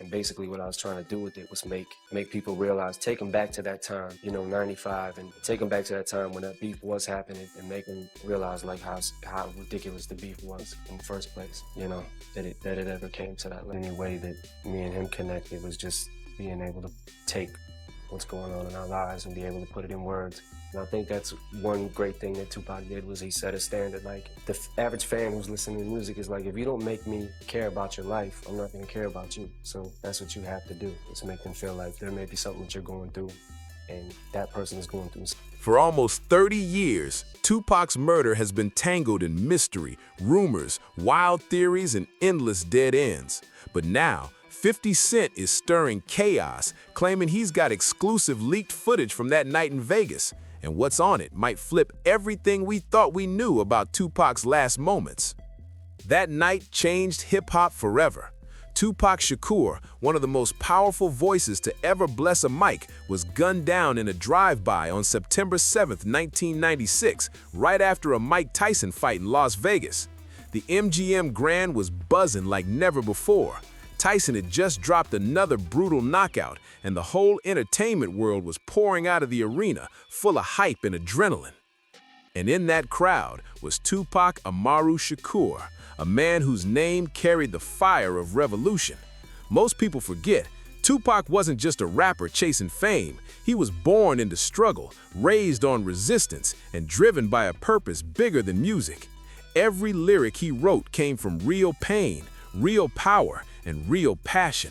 And basically what I was trying to do with it was make people realize, take them back to that time, 95, and take them back to that time when that beef was happening, and make them realize like how ridiculous the beef was in the first place, that it ever came to that. Any way that me and him connected was just being able to take what's going on in our lives and be able to put it in words. And I think that's one great thing that Tupac did, was he set a standard. Like, the average fan who's listening to music is like, if you don't make me care about your life, I'm not gonna care about you. So that's what you have to do, is make them feel like there may be something that you're going through and that person is going through. For almost 30 years, Tupac's murder has been tangled in mystery, rumors, wild theories, and endless dead ends. But now, 50 Cent is stirring chaos, claiming he's got exclusive leaked footage from that night in Vegas. And what's on it might flip everything we thought we knew about Tupac's last moments. That night changed hip-hop forever. Tupac Shakur, one of the most powerful voices to ever bless a mic, was gunned down in a drive-by on September 7, 1996, right after a Mike Tyson fight in Las Vegas. The MGM Grand was buzzing like never before. Tyson had just dropped another brutal knockout, and the whole entertainment world was pouring out of the arena, full of hype and adrenaline. And in that crowd was Tupac Amaru Shakur, a man whose name carried the fire of revolution. Most people forget, Tupac wasn't just a rapper chasing fame. He was born into struggle, raised on resistance, and driven by a purpose bigger than music. Every lyric he wrote came from real pain, real power, and real passion.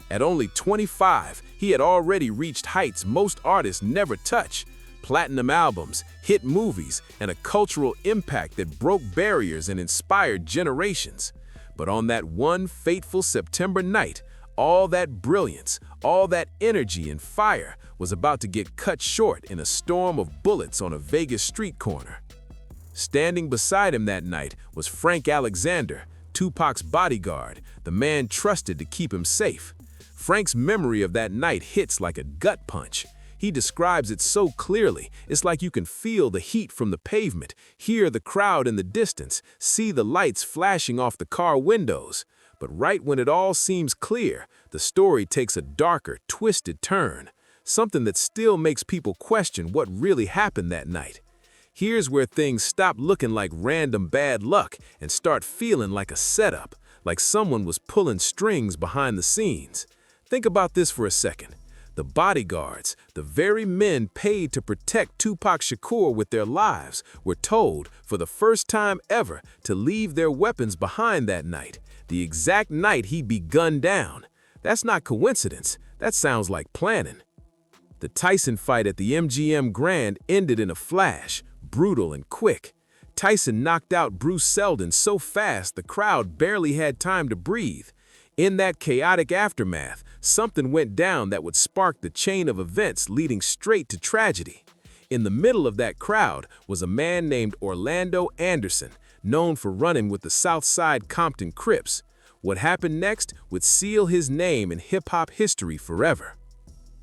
At only 25, he had already reached heights most artists never touch: platinum albums, hit movies, and a cultural impact that broke barriers and inspired generations. But on that one fateful September night, all that brilliance, all that energy and fire was about to get cut short in a storm of bullets on a Vegas street corner. Standing beside him that night was Frank Alexander, Tupac's bodyguard, the man trusted to keep him safe. Frank's memory of that night hits like a gut punch. He describes it so clearly, it's like you can feel the heat from the pavement, hear the crowd in the distance, see the lights flashing off the car windows. But right when it all seems clear, the story takes a darker, twisted turn, something that still makes people question what really happened that night. Here's where things stop looking like random bad luck and start feeling like a setup, like someone was pulling strings behind the scenes. Think about this for a second. The bodyguards, the very men paid to protect Tupac Shakur with their lives, were told, for the first time ever, to leave their weapons behind that night, the exact night he'd be gunned down. That's not coincidence. That sounds like planning. The Tyson fight at the MGM Grand ended in a flash, brutal and quick. Tyson knocked out Bruce Seldon so fast the crowd barely had time to breathe. In that chaotic aftermath, something went down that would spark the chain of events leading straight to tragedy. In the middle of that crowd was a man named Orlando Anderson, known for running with the Southside Compton Crips. What happened next would seal his name in hip-hop history forever.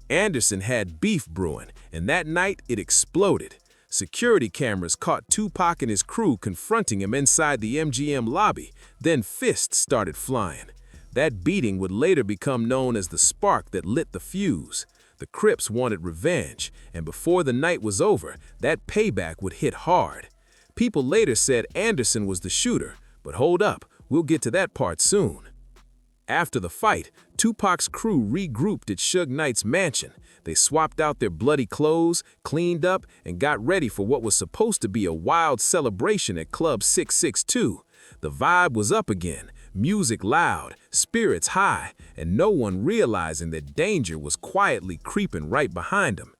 Anderson had beef brewing, and that night it exploded. Security cameras caught Tupac and his crew confronting him inside the MGM lobby, then fists started flying. That beating would later become known as the spark that lit the fuse. The Crips wanted revenge, and before the night was over, that payback would hit hard. People later said Anderson was the shooter, but hold up, we'll get to that part soon. After the fight, Tupac's crew regrouped at Suge Knight's mansion. They swapped out their bloody clothes, cleaned up, and got ready for what was supposed to be a wild celebration at Club 662. The vibe was up again, music loud, spirits high, and no one realizing that danger was quietly creeping right behind them.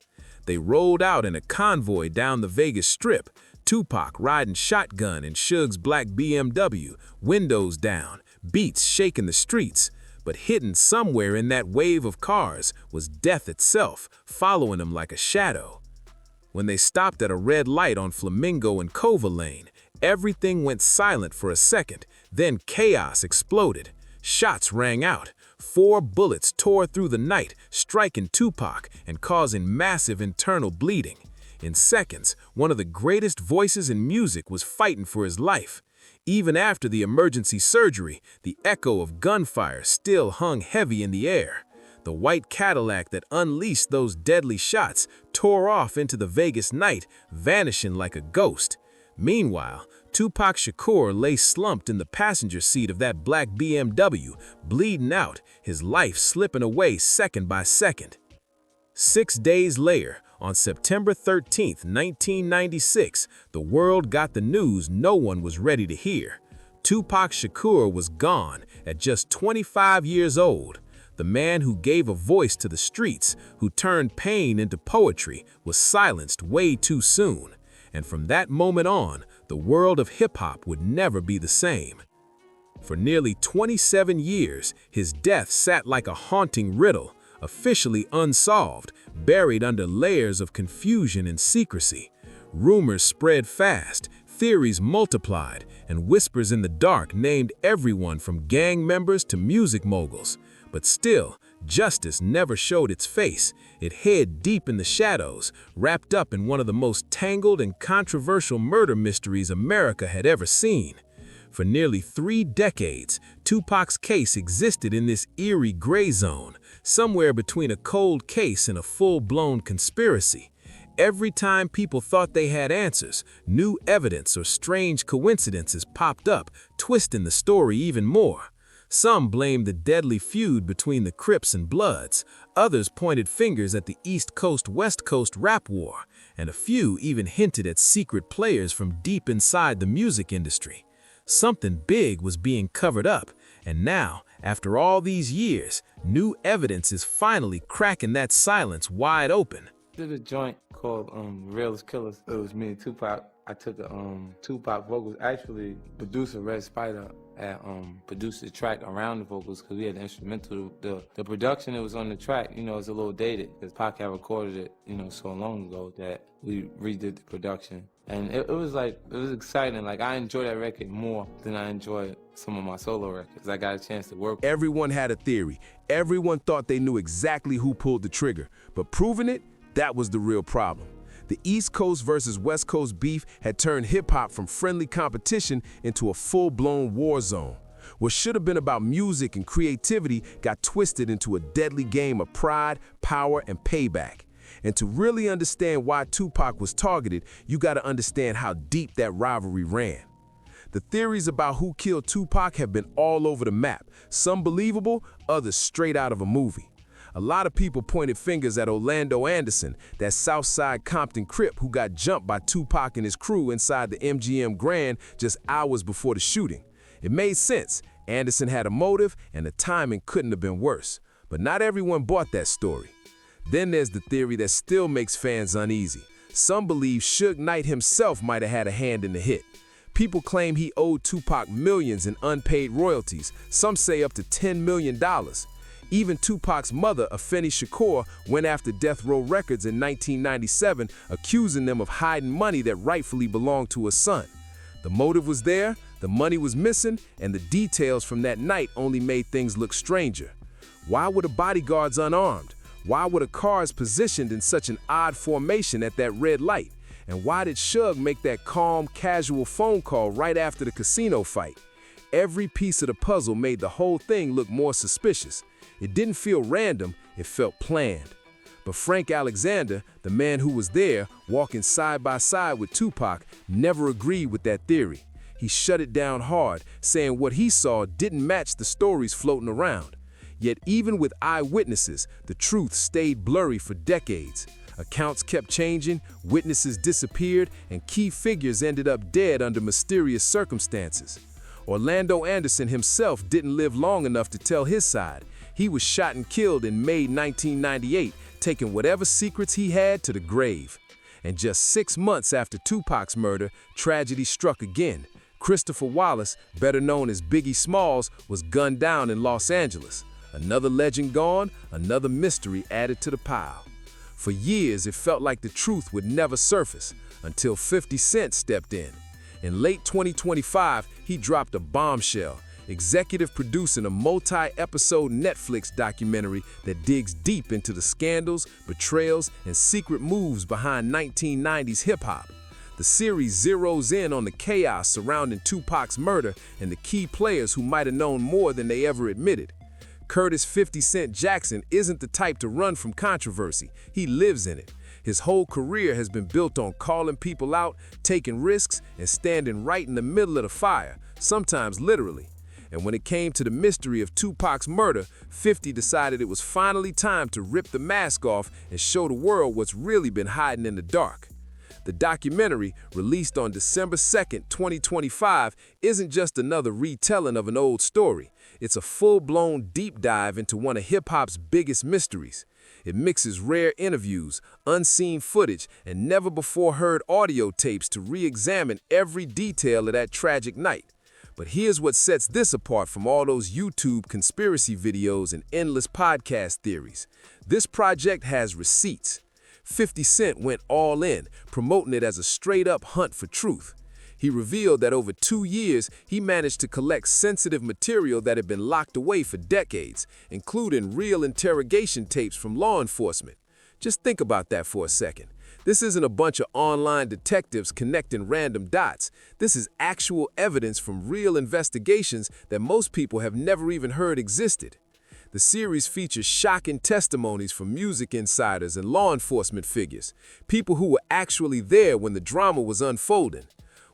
They rolled out in a convoy down the Vegas Strip, Tupac riding shotgun in Suge's black BMW, windows down, beats shaking the streets. But hidden somewhere in that wave of cars was death itself, following him like a shadow. When they stopped at a red light on Flamingo and Cova Lane, everything went silent for a second, then chaos exploded. Shots rang out. 4 bullets tore through the night, striking Tupac and causing massive internal bleeding. In seconds, one of the greatest voices in music was fighting for his life. Even after the emergency surgery, the echo of gunfire still hung heavy in the air. The white Cadillac that unleashed those deadly shots tore off into the Vegas night, vanishing like a ghost. Meanwhile, Tupac Shakur lay slumped in the passenger seat of that black BMW, bleeding out, his life slipping away second by second. 6 days later, on September 13, 1996, the world got the news no one was ready to hear. Tupac Shakur was gone at just 25 years old. The man who gave a voice to the streets, who turned pain into poetry, was silenced way too soon. And from that moment on, the world of hip-hop would never be the same. For nearly 27 years, his death sat like a haunting riddle, officially unsolved, buried under layers of confusion and secrecy. Rumors spread fast, theories multiplied, and whispers in the dark named everyone from gang members to music moguls. But still, justice never showed its face. It hid deep in the shadows, wrapped up in one of the most tangled and controversial murder mysteries America had ever seen. For nearly 3 decades, Tupac's case existed in this eerie gray zone, somewhere between a cold case and a full-blown conspiracy. Every time people thought they had answers, new evidence or strange coincidences popped up, twisting the story even more. Some blamed the deadly feud between the Crips and Bloods, others pointed fingers at the East Coast-West Coast rap war, and a few even hinted at secret players from deep inside the music industry. Something big was being covered up, and now, after all these years, new evidence is finally cracking that silence wide open. Did a joint called Realest Killers. It was me and Tupac. I took Tupac vocals. Actually, producer Red Spider had produced the track around the vocals because we had the instrumental. The production that was on the track, you know, is a little dated because Pac had recorded it, you know, so long ago that we redid the production. And it was exciting. Like, I enjoy that record more than I enjoy some of my solo records. I got a chance to work. Everyone had a theory. Everyone thought they knew exactly who pulled the trigger. But proving it, that was the real problem. The East Coast versus West Coast beef had turned hip-hop from friendly competition into a full-blown war zone. What should have been about music and creativity got twisted into a deadly game of pride, power, and payback. And to really understand why Tupac was targeted, you got to understand how deep that rivalry ran. The theories about who killed Tupac have been all over the map, some believable, others straight out of a movie. A lot of people pointed fingers at Orlando Anderson, that Southside Compton Crip who got jumped by Tupac and his crew inside the MGM Grand just hours before the shooting. It made sense. Anderson had a motive, and the timing couldn't have been worse. But not everyone bought that story. Then there's the theory that still makes fans uneasy. Some believe Suge Knight himself might have had a hand in the hit. People claim he owed Tupac millions in unpaid royalties, some say up to $10 million. Even Tupac's mother, Afeni Shakur, went after Death Row Records in 1997, accusing them of hiding money that rightfully belonged to her son. The motive was there, the money was missing, and the details from that night only made things look stranger. Why were the bodyguards unarmed? Why were the cars positioned in such an odd formation at that red light? And why did Suge make that calm, casual phone call right after the casino fight? Every piece of the puzzle made the whole thing look more suspicious. It didn't feel random, it felt planned. But Frank Alexander, the man who was there, walking side by side with Tupac, never agreed with that theory. He shut it down hard, saying what he saw didn't match the stories floating around. Yet even with eyewitnesses, the truth stayed blurry for decades. Accounts kept changing, witnesses disappeared, and key figures ended up dead under mysterious circumstances. Orlando Anderson himself didn't live long enough to tell his side. He was shot and killed in May 1998, taking whatever secrets he had to the grave. And just 6 months after Tupac's murder, tragedy struck again. Christopher Wallace, better known as Biggie Smalls, was gunned down in Los Angeles. Another legend gone, another mystery added to the pile. For years, it felt like the truth would never surface, until 50 Cent stepped in. In late 2025, he dropped a bombshell, executive producing a multi-episode Netflix documentary that digs deep into the scandals, betrayals, and secret moves behind 1990s hip-hop. The series zeroes in on the chaos surrounding Tupac's murder and the key players who might have known more than they ever admitted. Curtis 50 Cent Jackson isn't the type to run from controversy. He lives in it. His whole career has been built on calling people out, taking risks, and standing right in the middle of the fire, sometimes literally. And when it came to the mystery of Tupac's murder, 50 decided it was finally time to rip the mask off and show the world what's really been hiding in the dark. The documentary, released on December 2nd, 2025, isn't just another retelling of an old story. It's a full-blown deep dive into one of hip-hop's biggest mysteries. It mixes rare interviews, unseen footage, and never-before-heard audio tapes to re-examine every detail of that tragic night. But here's what sets this apart from all those YouTube conspiracy videos and endless podcast theories. This project has receipts. 50 Cent went all in, promoting it as a straight-up hunt for truth. He revealed that over 2 years, he managed to collect sensitive material that had been locked away for decades, including real interrogation tapes from law enforcement. Just think about that for a second. This isn't a bunch of online detectives connecting random dots. This is actual evidence from real investigations that most people have never even heard existed. The series features shocking testimonies from music insiders and law enforcement figures, people who were actually there when the drama was unfolding.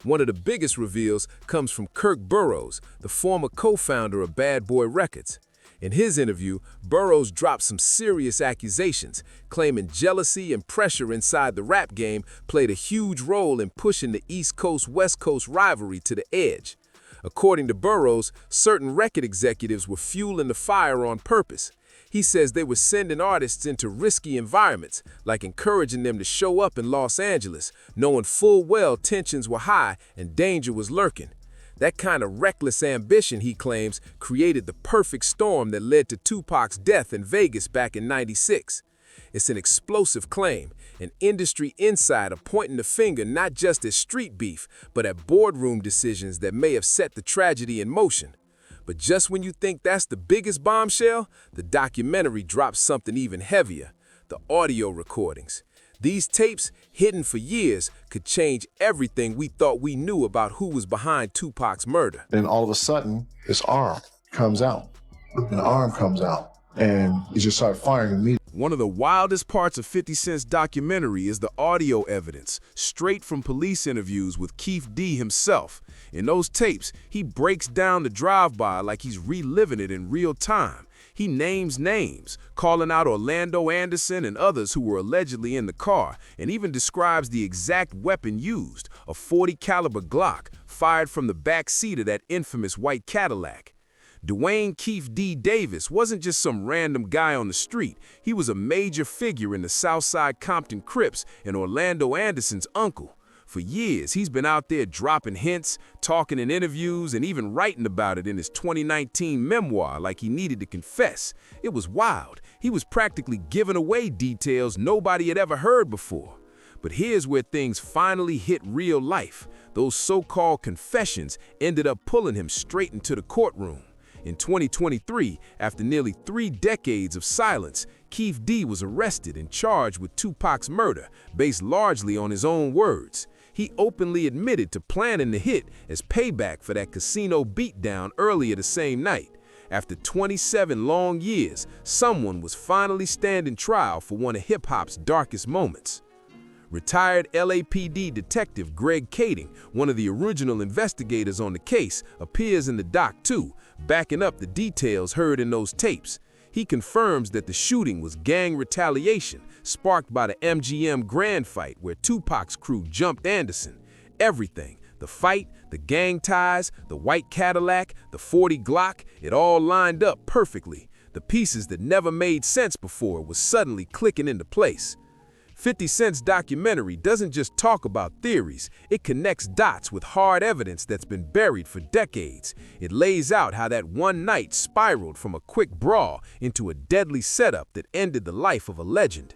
One of the biggest reveals comes from Kirk Burroughs, the former co-founder of Bad Boy Records. In his interview, Burroughs dropped some serious accusations, claiming jealousy and pressure inside the rap game played a huge role in pushing the East Coast-West Coast rivalry to the edge. According to Burroughs, certain record executives were fueling the fire on purpose. He says they were sending artists into risky environments, like encouraging them to show up in Los Angeles, knowing full well tensions were high and danger was lurking. That kind of reckless ambition, he claims, created the perfect storm that led to Tupac's death in Vegas back in '96. It's an explosive claim, an industry insider pointing the finger not just at street beef, but at boardroom decisions that may have set the tragedy in motion. But just when you think that's the biggest bombshell, the documentary drops something even heavier: the audio recordings. These tapes, hidden for years, could change everything we thought we knew about who was behind Tupac's murder. Then all of a sudden, this arm comes out. An arm comes out, and he just started firing immediately. One of the wildest parts of 50 Cent's documentary is the audio evidence, straight from police interviews with Keith D himself. In those tapes, he breaks down the drive-by like he's reliving it in real time. He names names, calling out Orlando Anderson and others who were allegedly in the car, and even describes the exact weapon used, a .40 caliber Glock, fired from the back seat of that infamous white Cadillac. Dwayne Keith D. Davis wasn't just some random guy on the street. He was a major figure in the Southside Compton Crips and Orlando Anderson's uncle. For years, he's been out there dropping hints, talking in interviews, and even writing about it in his 2019 memoir like he needed to confess. It was wild. He was practically giving away details nobody had ever heard before. But here's where things finally hit real life. Those so-called confessions ended up pulling him straight into the courtroom. In 2023, after nearly 3 decades of silence, Keith D was arrested and charged with Tupac's murder, based largely on his own words. He openly admitted to planning the hit as payback for that casino beatdown earlier the same night. After 27 long years, someone was finally standing trial for one of hip-hop's darkest moments. Retired LAPD detective Greg Kading, one of the original investigators on the case, appears in the doc too, backing up the details heard in those tapes. He confirms that the shooting was gang retaliation, sparked by the MGM Grand fight where Tupac's crew jumped Anderson. Everything, the fight, the gang ties, the white Cadillac, the .40 Glock, it all lined up perfectly. The pieces that never made sense before was suddenly clicking into place. 50 Cent's documentary doesn't just talk about theories, it connects dots with hard evidence that's been buried for decades. It lays out how that one night spiraled from a quick brawl into a deadly setup that ended the life of a legend.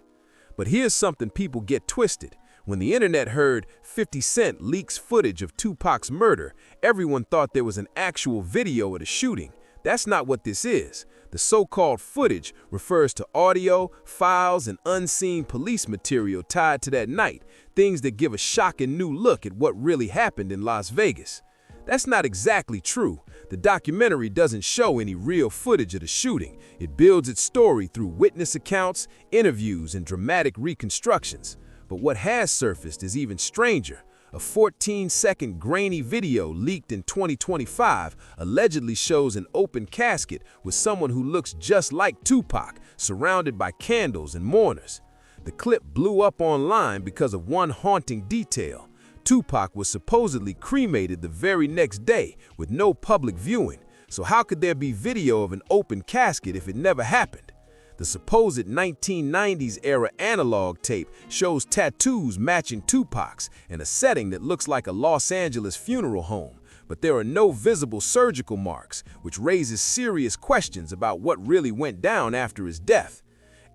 But here's something people get twisted. When the internet heard 50 Cent leaks footage of Tupac's murder, everyone thought there was an actual video of the shooting. That's not what this is. The so-called footage refers to audio, files, and unseen police material tied to that night, things that give a shocking new look at what really happened in Las Vegas. That's not exactly true. The documentary doesn't show any real footage of the shooting. It builds its story through witness accounts, interviews, and dramatic reconstructions. But what has surfaced is even stranger. A 14-second grainy video leaked in 2025 allegedly shows an open casket with someone who looks just like Tupac, surrounded by candles and mourners. The clip blew up online because of one haunting detail. Tupac was supposedly cremated the very next day with no public viewing, so how could there be video of an open casket if it never happened? The supposed 1990s-era analog tape shows tattoos matching Tupac's in a setting that looks like a Los Angeles funeral home, but there are no visible surgical marks, which raises serious questions about what really went down after his death.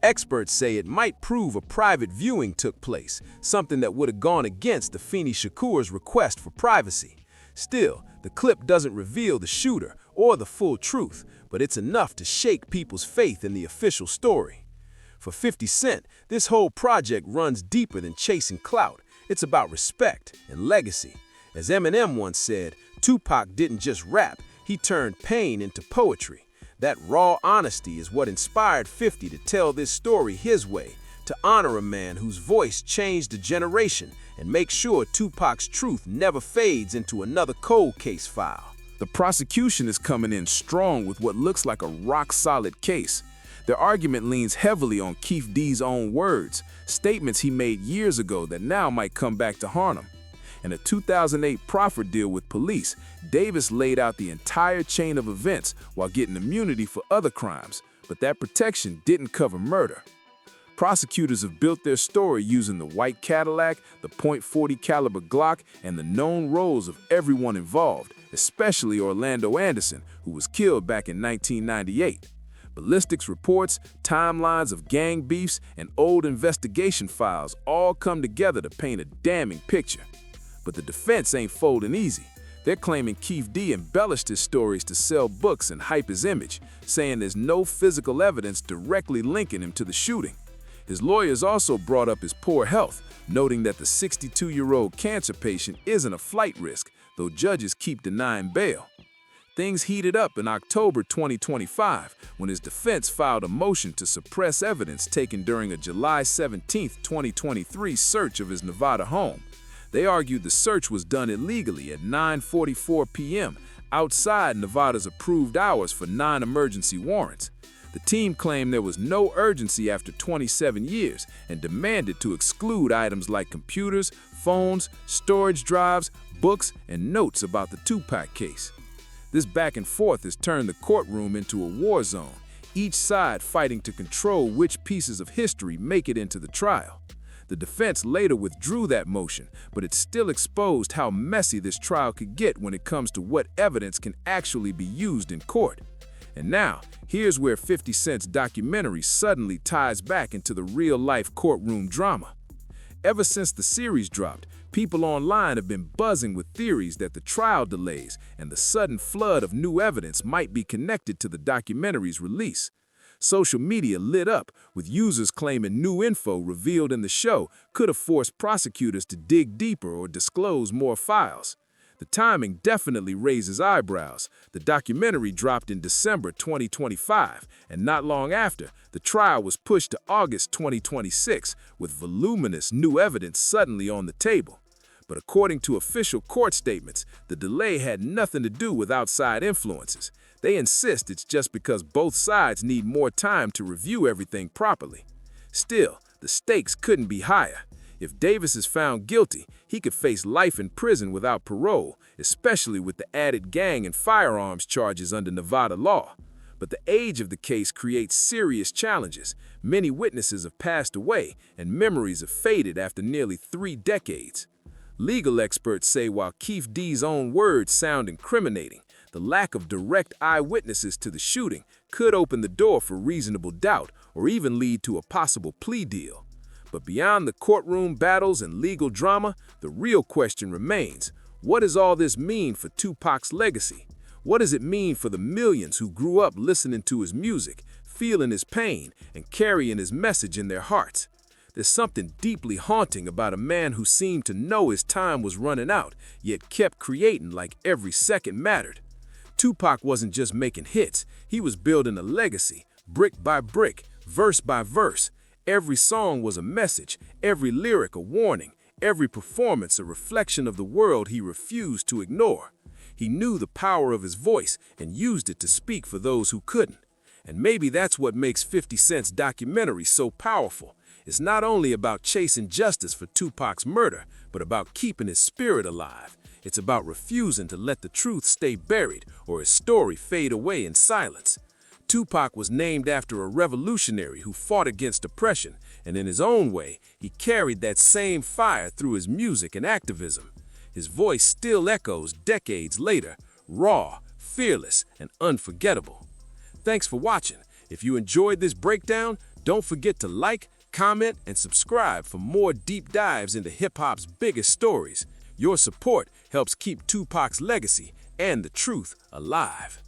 Experts say it might prove a private viewing took place, something that would have gone against the Fateful Shakur's request for privacy. Still, the clip doesn't reveal the shooter or the full truth, but it's enough to shake people's faith in the official story. For 50 Cent, this whole project runs deeper than chasing clout. It's about respect and legacy. As Eminem once said, Tupac didn't just rap, he turned pain into poetry. That raw honesty is what inspired 50 to tell this story his way, to honor a man whose voice changed a generation and make sure Tupac's truth never fades into another cold case file. The prosecution is coming in strong with what looks like a rock-solid case. Their argument leans heavily on Keith D's own words, statements he made years ago that now might come back to haunt him. In a 2008 proffer deal with police, Davis laid out the entire chain of events while getting immunity for other crimes, but that protection didn't cover murder. Prosecutors have built their story using the white Cadillac, the .40 caliber Glock, and the known roles of everyone involved, especially Orlando Anderson, who was killed back in 1998. Ballistics reports, timelines of gang beefs, and old investigation files all come together to paint a damning picture. But the defense ain't folding easy. They're claiming Keith D embellished his stories to sell books and hype his image, saying there's no physical evidence directly linking him to the shooting. His lawyers also brought up his poor health, noting that the 62-year-old cancer patient isn't a flight risk, though judges keep denying bail. Things heated up in October 2025 when his defense filed a motion to suppress evidence taken during a July 17, 2023 search of his Nevada home. They argued the search was done illegally at 9:44 p.m. outside Nevada's approved hours for non-emergency warrants. The team claimed there was no urgency after 27 years and demanded to exclude items like computers, phones, storage drives, books, and notes about the Tupac case. This back and forth has turned the courtroom into a war zone, each side fighting to control which pieces of history make it into the trial. The defense later withdrew that motion, but it still exposed how messy this trial could get when it comes to what evidence can actually be used in court. And now, here's where 50 Cent's documentary suddenly ties back into the real-life courtroom drama. Ever since the series dropped, people online have been buzzing with theories that the trial delays and the sudden flood of new evidence might be connected to the documentary's release. Social media lit up, with users claiming new info revealed in the show could have forced prosecutors to dig deeper or disclose more files. The timing definitely raises eyebrows. The documentary dropped in December 2025, and not long after, the trial was pushed to August 2026, with voluminous new evidence suddenly on the table. But according to official court statements, the delay had nothing to do with outside influences. They insist it's just because both sides need more time to review everything properly. Still, the stakes couldn't be higher. If Davis is found guilty, he could face life in prison without parole, especially with the added gang and firearms charges under Nevada law. But the age of the case creates serious challenges. Many witnesses have passed away, and memories have faded after nearly 3 decades. Legal experts say while Keith D's own words sound incriminating, the lack of direct eyewitnesses to the shooting could open the door for reasonable doubt or even lead to a possible plea deal. But beyond the courtroom battles and legal drama, the real question remains, what does all this mean for Tupac's legacy? What does it mean for the millions who grew up listening to his music, feeling his pain, and carrying his message in their hearts? There's something deeply haunting about a man who seemed to know his time was running out, yet kept creating like every second mattered. Tupac wasn't just making hits, he was building a legacy, brick by brick, verse by verse. Every song was a message, every lyric a warning, every performance a reflection of the world he refused to ignore. He knew the power of his voice and used it to speak for those who couldn't. And maybe that's what makes 50 Cent's documentary so powerful. It's not only about chasing justice for Tupac's murder, but about keeping his spirit alive. It's about refusing to let the truth stay buried or his story fade away in silence. Tupac was named after a revolutionary who fought against oppression, and in his own way, he carried that same fire through his music and activism. His voice still echoes decades later, raw, fearless, and unforgettable. Thanks for watching. If you enjoyed this breakdown, don't forget to like, comment, and subscribe for more deep dives into hip-hop's biggest stories. Your support helps keep Tupac's legacy and the truth alive.